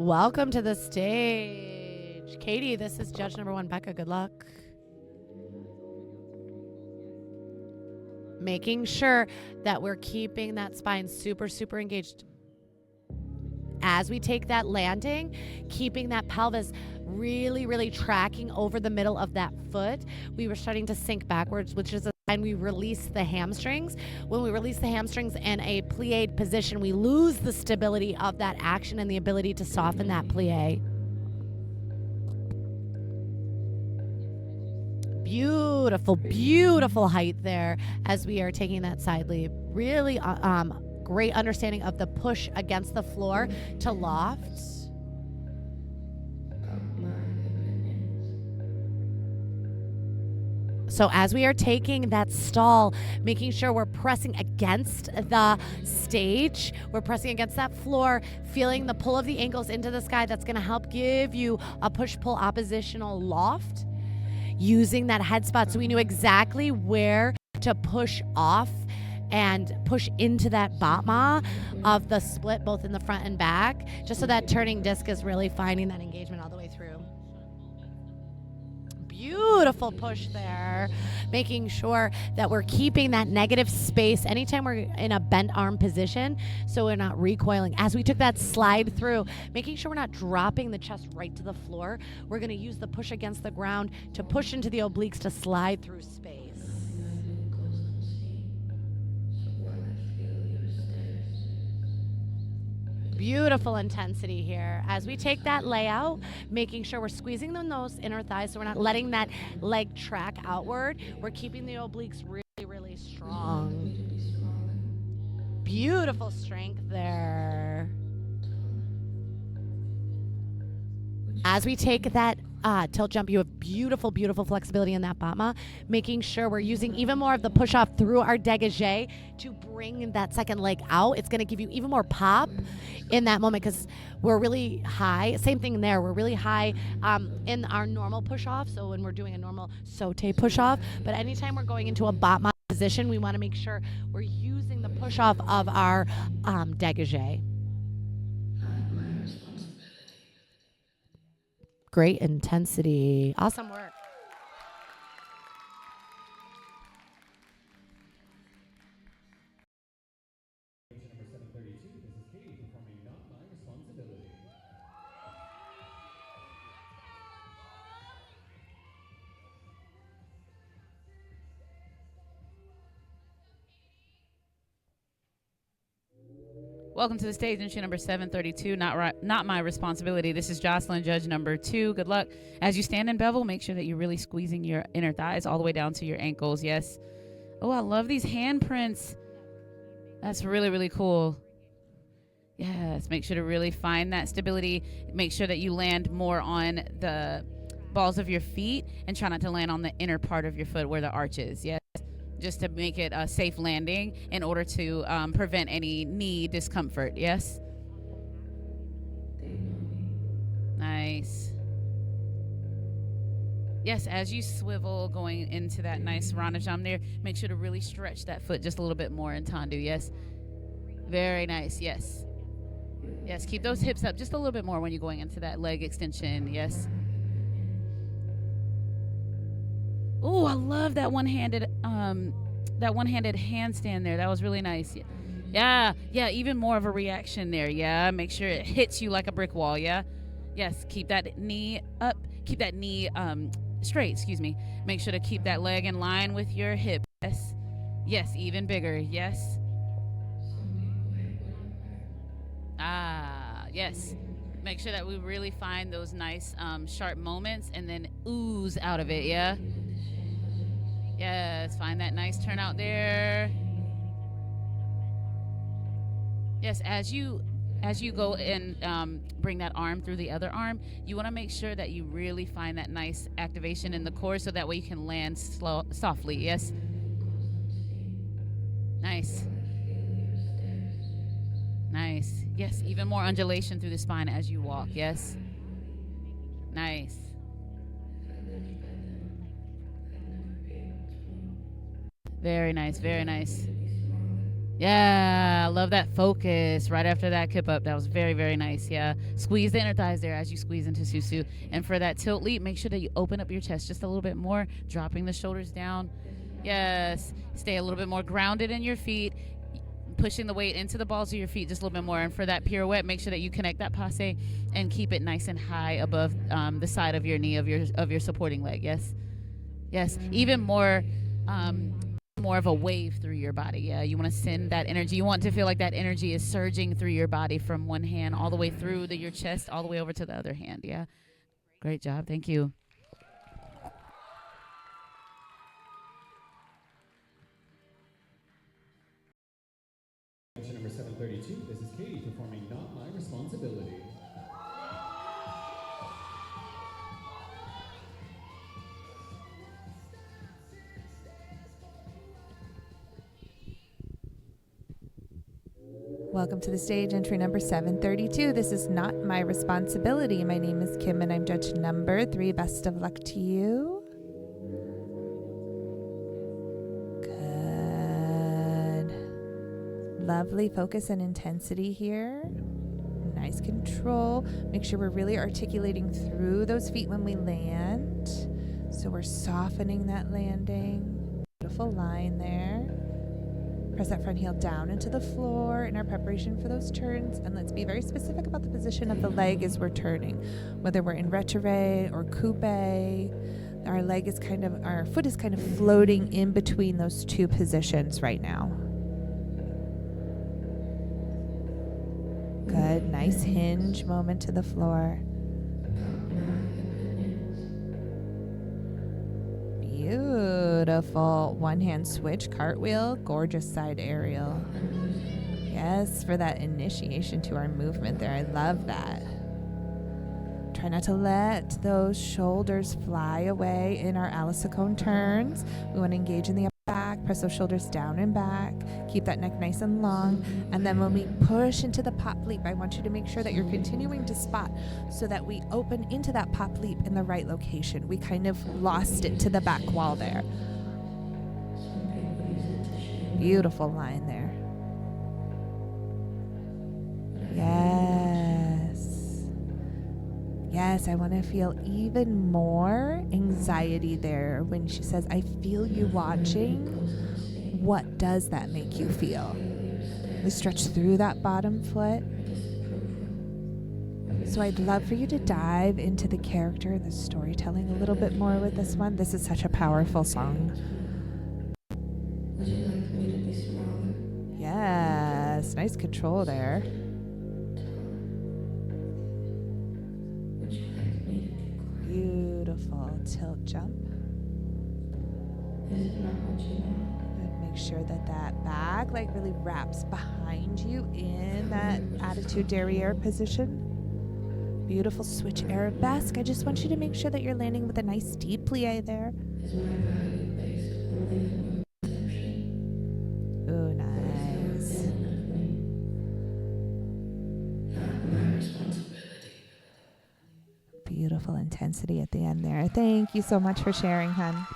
Welcome to the stage. Katie, this is judge number 1, Becca. Good luck. Making sure that we're keeping that spine super, super engaged. As we take that landing, keeping that pelvis really, really tracking over the middle of that foot. We were starting to sink backwards, which is a sign we release the hamstrings. When we release the hamstrings in a plied position, we lose the stability of that action and the ability to soften that plie. Beautiful, beautiful height there as we are taking that side leap. Really great understanding of the push against the floor to loft. So as we are taking that stall, making sure we're pressing against the stage, we're pressing against that floor, feeling the pull of the ankles into the sky. That's going to help give you a push-pull oppositional loft. Using that head spot so we knew exactly where to push off and push into that batma of the split, both in the front and back, just so that turning disc is really finding that engagement all the way through. Beautiful push there, making sure that we're keeping that negative space anytime we're in a bent arm position so we're not recoiling. As we took that slide through, making sure we're not dropping the chest right to the floor, we're going to use the push against the ground to push into the obliques to slide through space. Beautiful intensity here. As we take that layout, making sure we're squeezing those inner thighs so we're not letting that leg track outward. We're keeping the obliques really, really strong. Beautiful strength there. As we take that tilt jump, you have beautiful, beautiful flexibility in that batma, making sure we're using even more of the push off through our dégagé to bring that second leg out. It's going to give you even more pop in that moment because we're really high. Same thing there. We're really high in our normal push off. So when we're doing a normal sauté push off, but anytime we're going into a batma position, we want to make sure we're using the push off of our dégagé. Great intensity. Awesome work. Number 732, this is Katie performing Not My Responsibility. Welcome to the stage, entry number 732, Not My Responsibility. This is Jocelyn, judge number 2. Good luck. As you stand in bevel, make sure that you're really squeezing your inner thighs all the way down to your ankles. Yes. Oh, I love these handprints. That's really, really cool. Yes, make sure to really find that stability. Make sure that you land more on the balls of your feet and try not to land on the inner part of your foot where the arch is. Yes. Just to make it a safe landing in order to prevent any knee discomfort. Yes? Nice. Yes, as you swivel going into that nice Ranajam there, make sure to really stretch that foot just a little bit more in Tandu. Yes? Very nice. Yes. Yes, keep those hips up just a little bit more when you're going into that leg extension. Yes? Oh, I love that one-handed handstand there. That was really nice. Yeah, even more of a reaction there. Yeah, make sure it hits you like a brick wall. Yeah, yes, keep that knee up. Keep that knee straight. Excuse me. Make sure to keep that leg in line with your hip. Yes, yes, even bigger. Yes. Yes. Make sure that we really find those nice sharp moments and then ooze out of it. Yeah. Yes, find that nice turnout there. Yes, as you go and bring that arm through the other arm, you want to make sure that you really find that nice activation in the core so that way you can land softly. Yes. Nice. Nice. Yes, even more undulation through the spine as you walk. Yes. Nice. Very nice, very nice. Yeah, I love that focus right after that kip up. That was very, very nice. Yeah. Squeeze the inner thighs there as you squeeze into Susu. And for that tilt leap, make sure that you open up your chest just a little bit more, dropping the shoulders down. Yes. Stay a little bit more grounded in your feet, pushing the weight into the balls of your feet just a little bit more. And for that pirouette, make sure that you connect that passe and keep it nice and high above the side of your knee of your supporting leg. Yes. Yes. Even more of a wave through your body. Yeah, you want to send that energy. You want to feel like that energy is surging through your body from one hand all the way through your chest, all the way over to the other hand. Yeah, great job. Thank you. Number 732, this is Katie performing Not My Responsibility. Welcome to the stage, entry number 732. This is Not My Responsibility. My name is Kim and I'm judge number 3. Best of luck to you. Good. Lovely focus and intensity here. Nice control. Make sure we're really articulating through those feet when we land. So we're softening that landing. Beautiful line there. Press that front heel down into the floor in our preparation for those turns. And let's be very specific about the position of the leg as we're turning. Whether we're in retrograde or coupe, our foot is kind of floating in between those two positions right now. Good, nice hinge moment to the floor. Beautiful. One hand switch, cartwheel, gorgeous side aerial. Yes, for that initiation to our movement there. I love that. Try not to let those shoulders fly away in our Alicicone turns. We want to engage in the upper back, press those shoulders down and back, keep that neck nice and long. And then when we push into the pop leap, I want you to make sure that you're continuing to spot so that we open into that pop leap in the right location. We kind of lost it to the back wall there. Beautiful line there. Yes. Yes, I want to feel even more anxiety there when she says, I feel you watching. What does that make you feel? We stretch through that bottom foot. So I'd love for you to dive into the character and the storytelling a little bit more with this one. This is such a powerful song. Would you like me to be smaller? Yes, nice control there. Would you like me to be quiet? Beautiful tilt jump. Is it not what you want? And make sure that that back leg really wraps behind you in that attitude derriere position. Beautiful switch arabesque. I just want you to make sure that you're landing with a nice deep plie there. Is my value based only on perception? Ooh, nice. Not my responsibility. Beautiful intensity at the end there. Thank you so much for sharing, hon.